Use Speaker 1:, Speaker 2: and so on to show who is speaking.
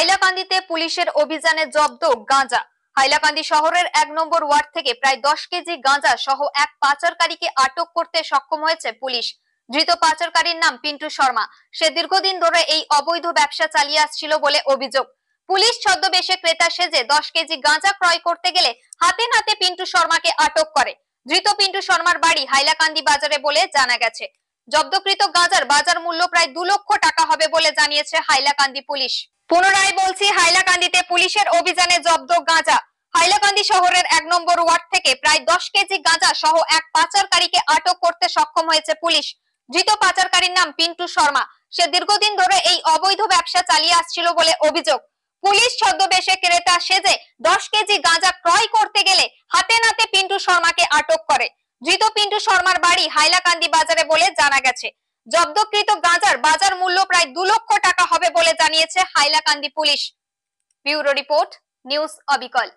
Speaker 1: হাইলাকান্দিতে পুলিশের অভিযানে জব্দ গাঁজা। হাইলাকান্দি শহরের 1 নম্বর ওয়ার্ড থেকে প্রায় 10 কেজি গাঁজা সহ এক পাচারকারীকে আটক করতে সক্ষম হয়েছে পুলিশ। ধৃত পাচারকারীর নাম পিন্টু শর্মা। সে দীর্ঘদিন ধরে এই অবৈধ ব্যবসা চালিয়ে আসছিল বলে অভিযোগ। পুলিশ ছদ্মবেশে ক্রেতা সেজে 10 কেজি গাঁজা ক্রয় করতে গেলে হাতে নাতে পিন্টু শর্মাকে আটক করে। ধৃত পিন্টু শর্মার বাড়ি হাইলাকান্দি বাজারে বলে জানা গেছে। জব্দকৃত গাঁজার বাজার মূল্য প্রায় 2 লক্ষ টাকা হবে বলে জানিয়েছে হাইলাকান্দি পুলিশ। পুনরায় বলছি, হাইলাকান্দিতে পুলিশের অভিযানে জব্দ গাঁজা। হাইলাকান্দি শহরের 1 নম্বর ওয়ার্ড থেকে প্রায় 10 কেজি গাঁজা সহ এক পাচারকারীকে আটক করতে সক্ষম হয়েছে পুলিশ। ধৃত পাচারকারীর নাম পিন্টু শর্মা। সে দীর্ঘদিন ধরে এই অবৈধ ব্যবসা চালিয়ে আসছিল বলে অভিযোগ। পুলিশ ছদ্মবেশে ক্রেতা সেজে 10 কেজি গাঁজা ক্রয় করতে গেলে হাতে নাতে পিন্টু শর্মাকে আটক করে। ধৃত পিন্টু শর্মার বাড়ি হাইলাকান্দি বাজারে বলে জানা গেছে। জব্দকৃত গাঁজার বাজার মূল্য প্রায় 2 লক্ষ টাকা হবে বলে জানিয়েছে Hailakandi police. Bureau report, news অবিকল।